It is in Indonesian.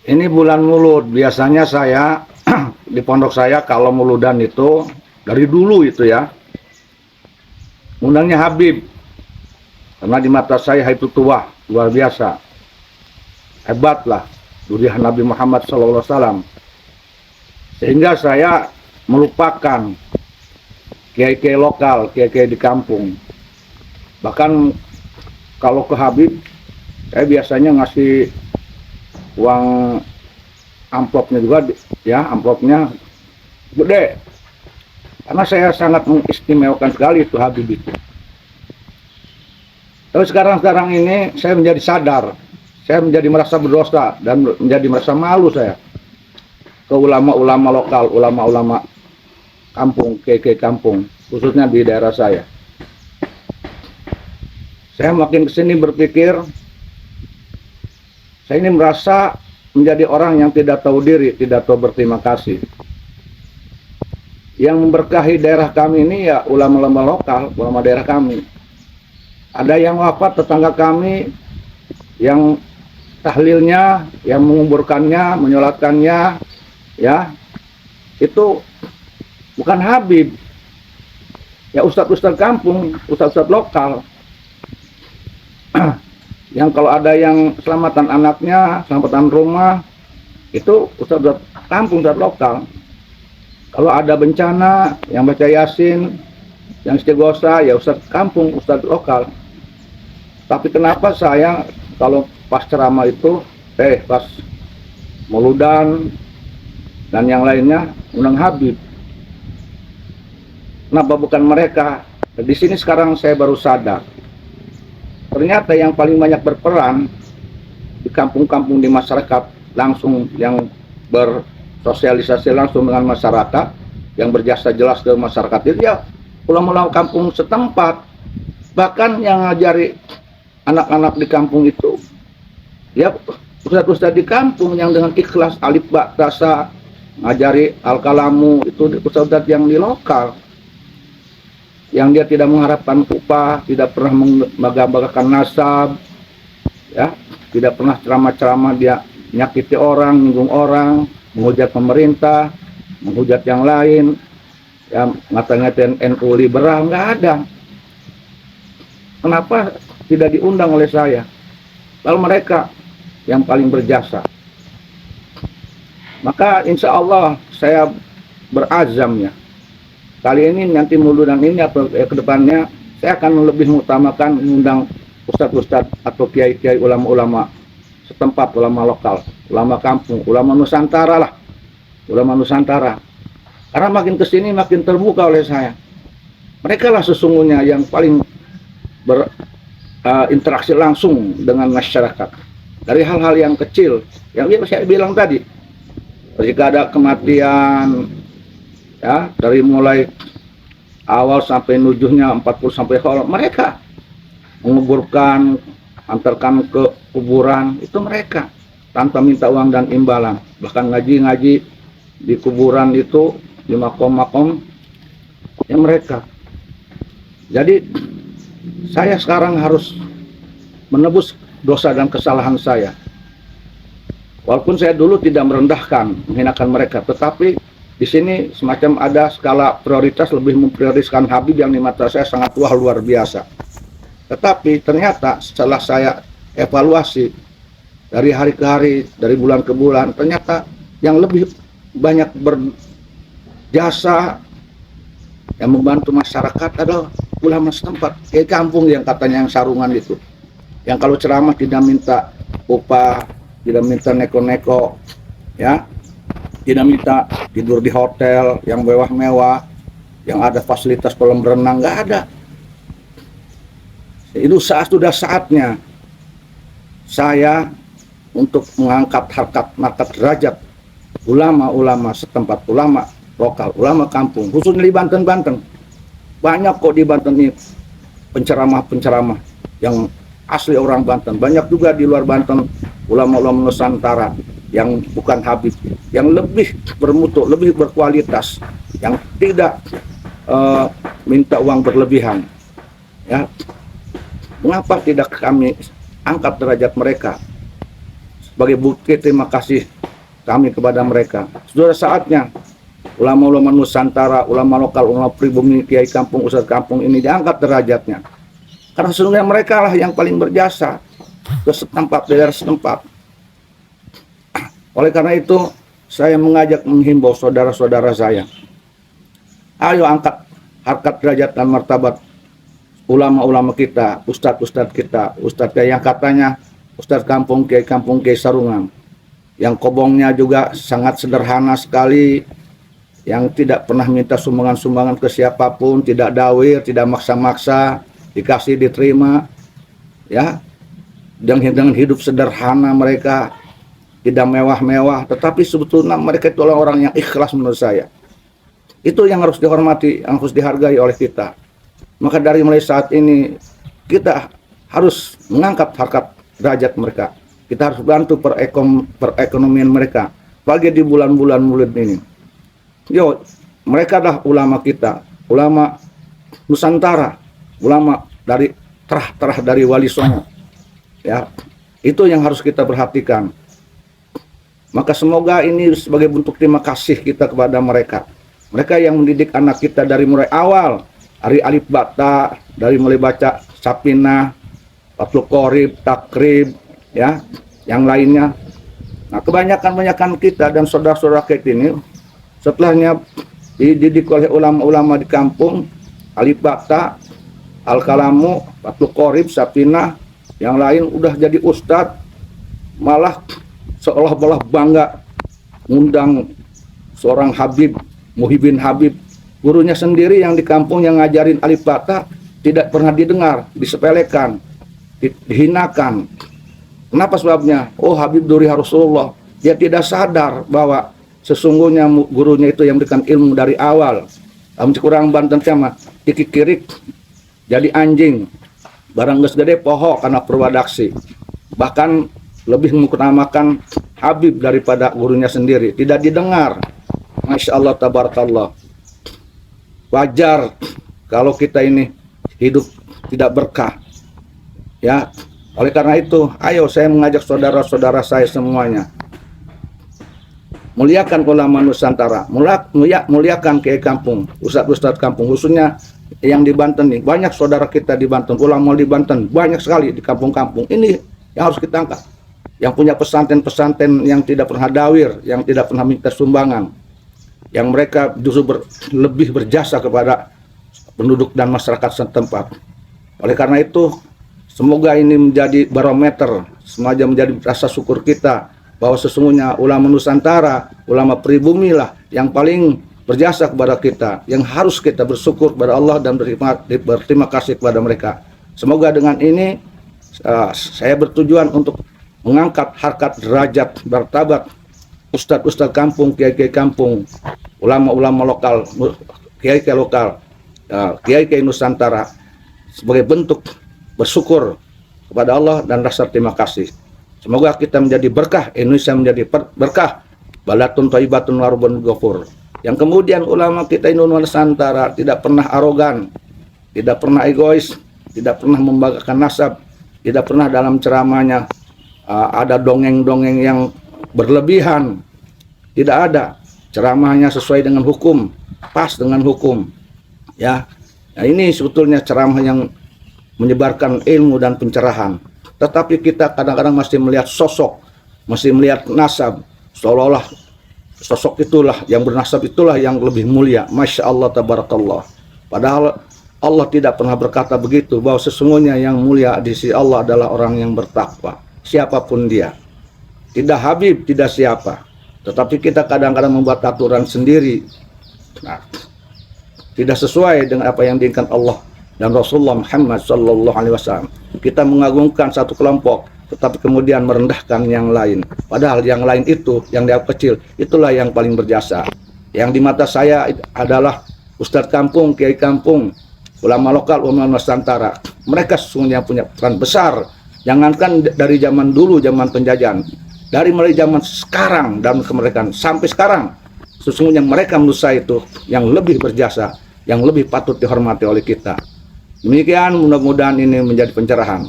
Ini bulan Maulud. Biasanya saya di pondok saya kalau Mauludan itu dari dulu itu ya, undangnya Habib. Karena di mata saya itu tua, luar biasa. Hebat lah, durian Nabi Muhammad SAW. Sehingga saya melupakan kiai-kiai lokal, kiai-kiai di kampung. Bahkan kalau ke Habib, saya biasanya ngasih uang amplopnya juga, ya amplopnya gede. Karena saya sangat mengistimewakan sekali itu Habib itu. Tapi sekarang ini saya menjadi sadar, saya menjadi merasa berdosa dan menjadi merasa malu saya ke ulama-ulama lokal, ulama-ulama kampung, kiai kampung, khususnya di daerah saya. Saya makin kesini berpikir, saya ini merasa menjadi orang yang tidak tahu diri, tidak tahu berterima kasih. Yang memberkahi daerah kami ini ya ulama-ulama lokal, ulama daerah kami. Ada yang wafat tetangga kami, yang tahlilnya, yang menguburkannya, menyolatkannya, ya itu bukan Habib, ya ustadz-ustadz kampung, ustadz-ustadz lokal. Yang kalau ada yang selamatan anaknya, selamatan rumah, itu ustadz kampung, ustadz lokal. Kalau ada bencana, yang baca Yasin, yang istighosa, ya ustadz kampung, ustadz lokal. Tapi kenapa saya kalau pas ceramah itu, pas Mauludan dan yang lainnya undang Habib? Kenapa bukan mereka? Di sini sekarang saya baru sadar. Ternyata yang paling banyak berperan di kampung-kampung, di masyarakat langsung, yang bersosialisasi langsung dengan masyarakat, yang berjasa jelas ke masyarakat itu ya ulama-ulama kampung setempat. Bahkan yang ngajari anak-anak di kampung itu ya ustadz-ustadz di kampung yang dengan ikhlas alif ba tasa ngajari al-kalamu, itu ustadz yang di lokal, yang dia tidak mengharapkan upah, tidak pernah membangga-banggakan nasab, ya, tidak pernah ceramah-ceramah dia menyakiti orang, menyinggung orang, menghujat pemerintah, menghujat yang lain, ya, ngata-ngatain NU liberal, nggak ada. Kenapa tidak diundang oleh saya? Lalu mereka yang paling berjasa. Maka insya Allah saya berazam ya, kali ini nanti Mauludan ini atau ke depannya saya akan lebih mengutamakan mengundang ustadz-ustadz atau kiai-kiai, ulama-ulama setempat, ulama lokal, ulama kampung, ulama Nusantara lah, ulama Nusantara. Karena makin kesini makin terbuka oleh saya. Mereka lah sesungguhnya yang paling berinteraksi langsung dengan masyarakat. Dari hal-hal yang kecil, yang saya bilang tadi, jika ada kematian, ya dari mulai awal sampai nujuhnya 40 sampai khol, mereka menguburkan, antarkan ke kuburan, itu mereka tanpa minta uang dan imbalan. Bahkan ngaji-ngaji di kuburan itu, di makom-makom, ya mereka. Jadi saya sekarang harus menebus dosa dan kesalahan saya. Walaupun saya dulu tidak merendahkan, menghinakan mereka, tetapi di sini semacam ada skala prioritas, lebih memprioritaskan Habib yang di mata saya sangat luar biasa. Tetapi ternyata setelah saya evaluasi dari hari ke hari, dari bulan ke bulan, ternyata yang lebih banyak berjasa, yang membantu masyarakat adalah ulama setempat, kayak kampung yang katanya yang sarungan itu, yang kalau ceramah tidak minta upah, tidak minta neko-neko, ya, tidak minta tidur di hotel yang mewah-mewah, yang ada fasilitas kolam renang, nggak ada. Itu sudah saatnya saya untuk mengangkat harkat martabat derajat ulama-ulama setempat, ulama lokal, ulama kampung, khususnya di Banten. Banyak kok di Banten ini penceramah-penceramah yang asli orang Banten. Banyak juga di luar Banten ulama-ulama Nusantara yang bukan Habib, yang lebih bermutu, lebih berkualitas, yang tidak minta uang berlebihan. Ya, mengapa tidak kami angkat derajat mereka sebagai bukti terima kasih kami kepada mereka. Sudah saatnya ulama-ulama Nusantara, ulama lokal, ulama pribumi, kiai kampung, ustadz kampung ini diangkat derajatnya. Karena sesungguhnya mereka lah yang paling berjasa ke setempat, daerah setempat. Oleh karena itu, saya mengajak menghimbau saudara-saudara saya, ayo angkat harkat derajat dan martabat ulama-ulama kita, ustadz-ustadz kita, ustadz yang katanya ustadz kampung, kiai sarungan, yang kobongnya juga sangat sederhana sekali, yang tidak pernah minta sumbangan-sumbangan ke siapapun, tidak dawir, tidak maksa-maksa, dikasih diterima, ya, dengan hidup sederhana mereka, tidak mewah-mewah, tetapi sebetulnya mereka itu orang yang ikhlas menurut saya. Itu yang harus dihormati, yang harus dihargai oleh kita. Maka dari mulai saat ini kita harus mengangkat harkat derajat mereka. Kita harus bantu perekonomian mereka. Apalagi di bulan-bulan Maulid ini. Yo, mereka adalah ulama kita, ulama Nusantara, ulama dari terah dari Wali Songo. Ya, itu yang harus kita perhatikan. Maka semoga ini sebagai bentuk terima kasih kita kepada mereka. Mereka yang mendidik anak kita dari mulai awal, dari alif bata, dari mulai baca Sapinah, Fathul Qorib, Takrib, ya, yang lainnya. Nah, kebanyakan kita dan saudara-saudara kita ini setelahnya dididik oleh ulama-ulama di kampung, alif bata, Al-Kalamu, Fathul Qorib, Sapinah, yang lain udah jadi ustadz, malah seolah-olah bangga ngundang seorang Habib, Muhyiddin Habib, gurunya sendiri yang di kampung yang ngajarin alif bata tidak pernah didengar, disepelekan, dihinakan. Kenapa sebabnya? Oh, Habib Duri Rasulullah. Dia tidak sadar bahwa sesungguhnya gurunya itu yang berikan ilmu dari awal. Namun kurang Banten sama kikirik jadi anjing, barang geus gede poho karena perwadaksi. Bahkan lebih mengutamakan Habib daripada gurunya sendiri, tidak didengar. Masya Allah, tabarakallah. Wajar kalau kita ini hidup tidak berkah, ya. Oleh karena itu, ayo saya mengajak saudara-saudara saya semuanya, muliakan ulama Nusantara, muliakan kiai kampung, ustadz-ustadz kampung, khususnya yang di Banten nih. Banyak saudara kita di Banten, ulama di Banten, banyak sekali di kampung-kampung. Ini yang harus kita angkat. Yang punya pesantren-pesantren yang tidak pernah dawir, yang tidak pernah minta sumbangan, yang mereka justru lebih berjasa kepada penduduk dan masyarakat setempat. Oleh karena itu, semoga ini menjadi barometer, semacam menjadi rasa syukur kita bahwa sesungguhnya ulama Nusantara, ulama pribumi lah yang paling berjasa kepada kita, yang harus kita bersyukur kepada Allah dan berterima kasih kepada mereka. Semoga dengan ini saya bertujuan untuk mengangkat harkat derajat martabat ustadz-ustadz kampung, kiai-kiai kampung, ulama-ulama lokal, kiai-kiai lokal, kiai-kiai Nusantara sebagai bentuk bersyukur kepada Allah dan rasa terima kasih. Semoga kita menjadi berkah, Indonesia menjadi berkah, balatun thayyibatun warubun ghafur. Yang kemudian ulama kita Nusantara tidak pernah arogan, tidak pernah egois, tidak pernah membanggakan nasab, tidak pernah dalam ceramahnya ada dongeng-dongeng yang berlebihan. Tidak ada. Ceramahnya sesuai dengan hukum, pas dengan hukum. Ya. Nah, ini sebetulnya ceramah yang menyebarkan ilmu dan pencerahan. Tetapi kita kadang-kadang masih melihat sosok, masih melihat nasab, seolah-olah sosok itulah yang bernasab itulah yang lebih mulia. Masya Allah, tabarakallah. Padahal Allah tidak pernah berkata begitu, bahwa sesungguhnya yang mulia di sisi Allah adalah orang yang bertakwa. Siapapun dia, tidak Habib, tidak siapa, tetapi kita kadang-kadang membuat aturan sendiri, nah, tidak sesuai dengan apa yang diinginkan Allah dan Rasulullah Muhammad SAW. Kita mengagungkan satu kelompok, tetapi kemudian merendahkan yang lain. Padahal yang lain itu, yang dianggap kecil, itulah yang paling berjasa. Yang di mata saya adalah ustadz kampung, kiai kampung, ulama lokal, ulama Nusantara. Mereka sesungguhnya punya peran besar. Jangankan dari zaman dulu, zaman penjajahan, dari mulai zaman sekarang dan kemerdekaan sampai sekarang, sesungguhnya mereka menurut saya itu yang lebih berjasa, yang lebih patut dihormati oleh kita. Demikian, mudah-mudahan ini menjadi pencerahan.